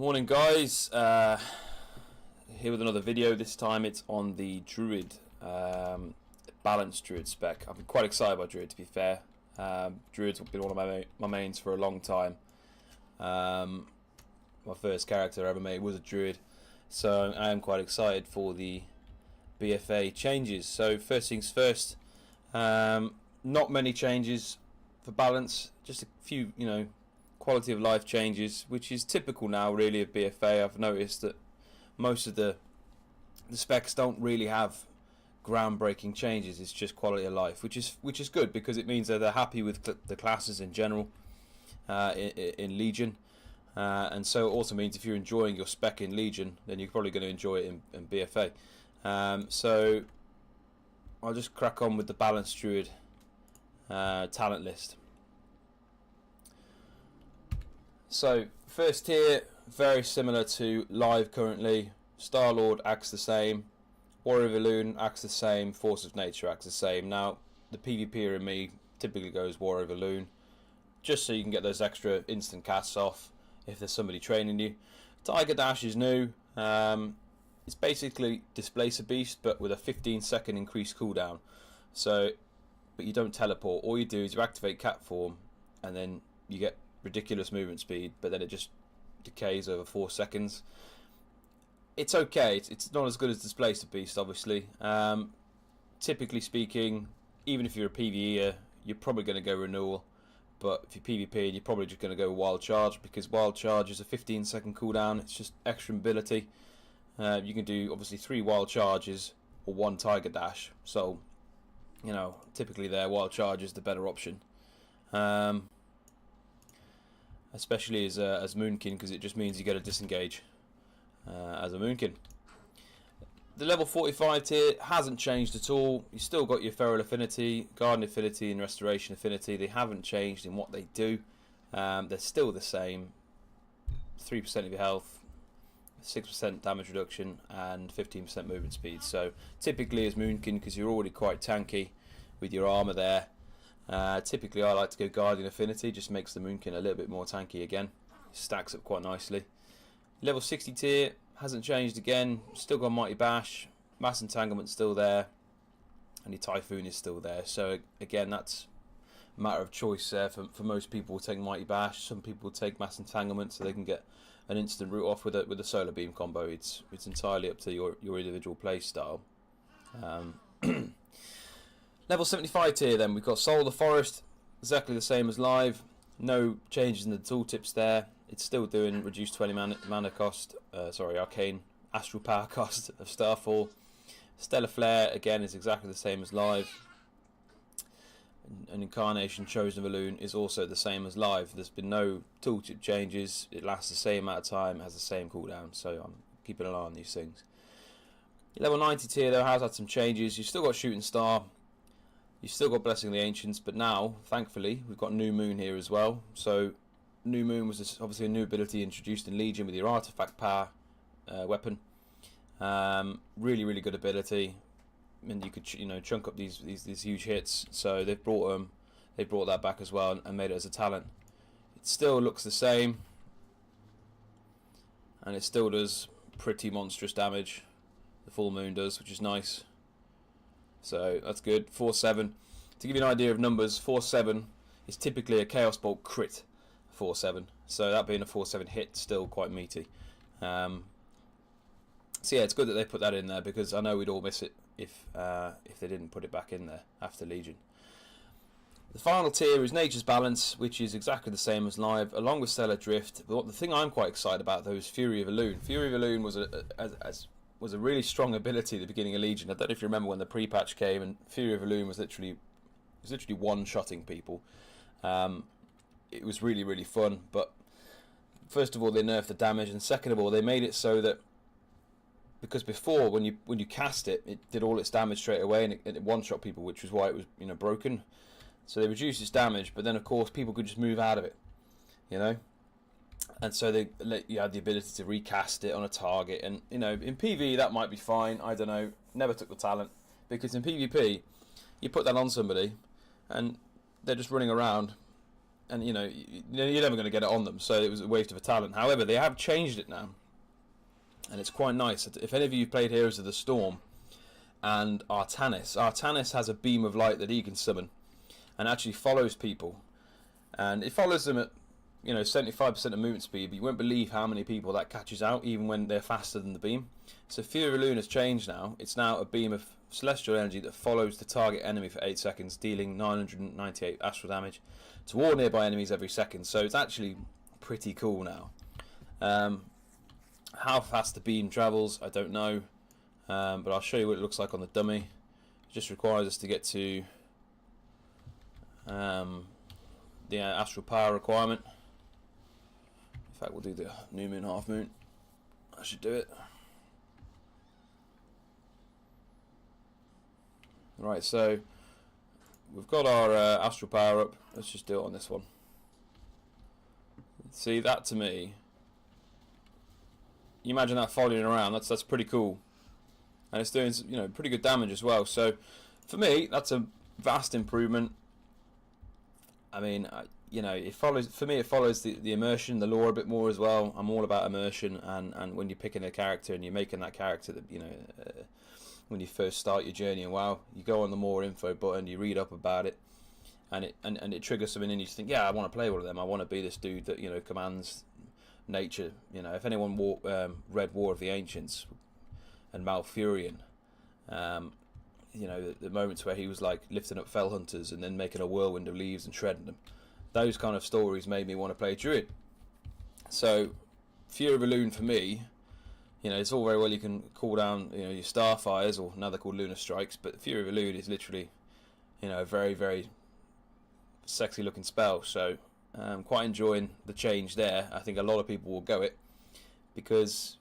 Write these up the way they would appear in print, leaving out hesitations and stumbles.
Morning guys, here with another video. This time it's on the Druid, Balance Druid spec. I've been quite excited by Druid, to be fair. Druid's been one of my mains for a long time. My first character I ever made was a Druid, so I am quite excited for the BFA changes. So first things first, not many changes for Balance, just a few, quality of life changes, which is typical now really of BFA. I've noticed that most of the specs don't really have groundbreaking changes. It's just quality of life, which is good, because it means that they're happy with the classes in general in Legion, and so it also means if you're enjoying your spec in Legion, then you're probably going to enjoy it in BFA. So I'll just crack on with the Balance Druid talent list. So first tier, very similar to live currently. Star-Lord acts the same, Warrior of Elune acts the same, Force of Nature acts the same. Now the PvPer in me typically goes Warrior of Elune, just so you can get those extra instant casts off if there's somebody training you. Tiger Dash is new. It's basically Displace a Beast, but with a 15-second increased cooldown. So, but you don't teleport. All you do is you activate cat form, and then you get ridiculous movement speed, but then it just decays over 4 seconds. It's okay. It's not as good as Displace a Beast, obviously. Typically speaking, even if you're a PvEer, you're probably going to go Renewal. But if you're PvP, you're probably just going to go Wild Charge, because Wild Charge is a 15-second cooldown. It's just extra mobility. You can do obviously 3 Wild Charges or 1 Tiger Dash. So, typically there, Wild Charge is the better option. Especially as Moonkin, because it just means you get a disengage as a Moonkin. The level 45 tier hasn't changed at all. You still got your Feral Affinity, Garden Affinity and Restoration Affinity. They haven't changed in what they do. They're still the same. 3% of your health, 6% damage reduction and 15% movement speed. So typically as Moonkin, because you're already quite tanky with your armor there, typically I like to go Guardian Affinity. Just makes the Moonkin a little bit more tanky again. Stacks up quite nicely. Level 60 tier hasn't changed again. Still got Mighty Bash, Mass Entanglement still there, and your Typhoon is still there. So again, that's a matter of choice there. For most people will take Mighty Bash. Some people will take Mass Entanglement so they can get an instant route off with a Solar Beam combo. It's entirely up to your individual play style. Level 75 tier then, we've got Soul of the Forest, exactly the same as live. No changes in the tooltips there. It's still doing reduced 20 mana cost, arcane, astral power cost of Starfall. Stellar Flare, again, is exactly the same as live. And Incarnation Chosen of Elune is also the same as live. There's been no tooltip changes. It lasts the same amount of time, has the same cooldown, so I'm keeping an eye on these things. Level 90 tier though has had some changes. You've still got Shooting Star. You've still got Blessing of the Ancients, but now, thankfully, we've got New Moon here as well. So, New Moon was obviously a new ability introduced in Legion with your Artifact Power weapon. Really, really good ability. I mean, you could, chunk up these huge hits. So they've brought that back as well and made it as a talent. It still looks the same, and it still does pretty monstrous damage. The Full Moon does, which is nice. So that's good. 4/7. To give you an idea of numbers, 4/7 is typically a Chaos Bolt crit. 4/7. So that being a 4/7 hit, still quite meaty. So yeah, it's good that they put that in there, because I know we'd all miss it if they didn't put it back in there after Legion. The final tier is Nature's Balance, which is exactly the same as live, along with Stellar Drift. But the thing I'm quite excited about though is Fury of Elune. Fury of Elune was a really strong ability at the beginning of Legion. I don't know if you remember when the pre-patch came and Fury of Elune was literally one-shotting people. It was really, really fun, but first of all they nerfed the damage, and second of all they made it so that, because before when you cast it, it did all its damage straight away and it one-shot people, which was why it was broken. So they reduced its damage, but then of course people could just move out of it, and so they let you have the ability to recast it on a target. And in PvE that might be fine, I don't know, never took the talent, because in PvP you put that on somebody and they're just running around and you know, you're never going to get it on them, so it was a waste of a talent. However, they have changed it now, and it's quite nice. If any of you played Heroes of the Storm and Artanis has a beam of light that he can summon, and actually follows people, and it follows them at 75% of movement speed, but you won't believe how many people that catches out, even when they're faster than the beam. So Fury Rune has changed now. It's now a beam of celestial energy that follows the target enemy for 8 seconds, dealing 998 astral damage to all nearby enemies every second. So it's actually pretty cool now. How fast the beam travels, I don't know, but I'll show you what it looks like on the dummy. It just requires us to get to the astral power requirement. In fact, we'll do the new moon, half moon. I should do it. Right, so we've got our astral power up. Let's just do it on this one. See, that to me, you imagine that following around. That's pretty cool, and it's doing pretty good damage as well. So for me, that's a vast improvement. I mean, it follows the immersion, the lore a bit more as well. I'm all about immersion, and when you're picking a character and you're making that character that when you first start your journey, and WoW, you go on the more info button, you read up about it, and it triggers something in you to think, yeah, I want to play one of them. I want to be this dude that commands nature. If anyone read War of the Ancients and Malfurion, the moments where he was like lifting up fell hunters and then making a whirlwind of leaves and shredding them, those kind of stories made me want to play Druid. So Fury Rune for me, it's all very well you can call down your Starfires, or now they're called Lunar Strikes, but Fury Rune is literally a very, very sexy looking spell. So I'm quite enjoying the change there. I think a lot of people will go it because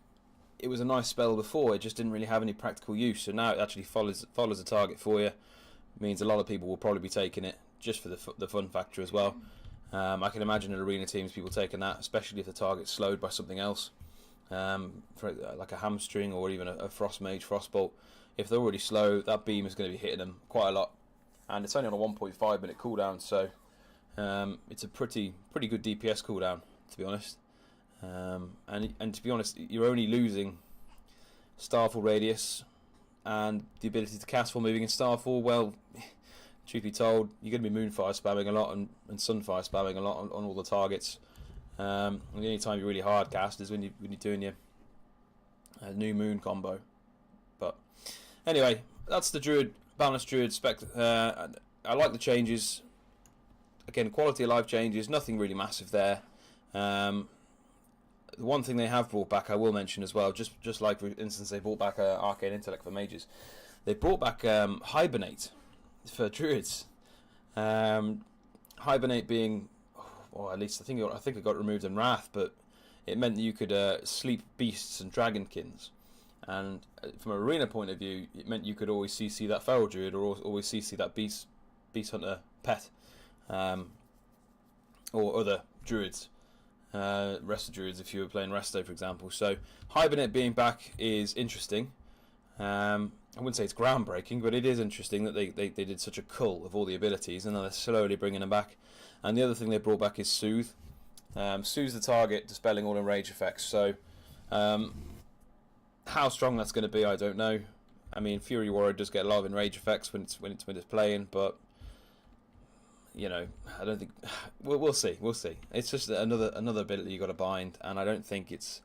it was a nice spell before. It just didn't really have any practical use. So now it actually follows the target for you. It means a lot of people will probably be taking it just for the fun factor as well. I can imagine in arena teams people taking that, especially if the target's slowed by something else, for like a hamstring or even a frost mage, frostbolt. If they're already slow, that beam is going to be hitting them quite a lot, and it's only on a 1.5 minute cooldown, so it's a pretty good DPS cooldown, to be honest. And to be honest, you're only losing Starfall radius and the ability to cast while moving in Starfall. Well, truth be told, you're going to be Moonfire spamming a lot and Sunfire spamming a lot on all the targets. And the only time you really hard cast is when you're doing your new moon combo. But anyway, that's the Druid, Balance Druid spec. I like the changes. Again, quality of life changes, nothing really massive there. The one thing they have brought back, I will mention as well, just like for instance they brought back Arcane Intellect for mages, they brought back Hibernate for Druids. Hibernate being, or at least I think it got removed in Wrath, but it meant that you could sleep beasts and dragonkins, and from an arena point of view, it meant you could always CC that feral druid or always CC that beast hunter pet, or other druids. Resto druids if you were playing Resto, for example. So Hibernate being back is interesting. I wouldn't say it's groundbreaking, but it is interesting that they did such a cull of all the abilities, and then they're slowly bringing them back. And the other thing they brought back is Soothe. Soothes the target, dispelling all enrage effects. So how strong that's going to be, I don't know. I mean, Fury Warrior does get a lot of enrage effects when it's playing, but I don't think we'll see. It's just another ability you got to bind, and I don't think it's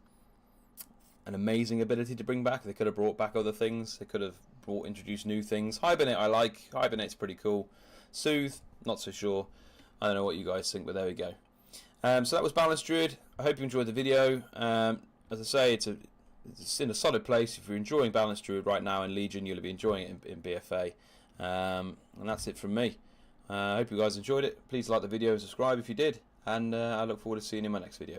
an amazing ability to bring back. They could have brought back other things. They could have introduced new things. Hibernate I like. Hibernate's pretty cool. Soothe, not so sure. I don't know what you guys think, but there we go. So that was Balance Druid. I hope you enjoyed the video. As I say, it's in a solid place. If you're enjoying Balance Druid right now in Legion, you'll be enjoying it in BFA. And that's it from me. I hope you guys enjoyed it. Please like the video and subscribe if you did, and I look forward to seeing you in my next video.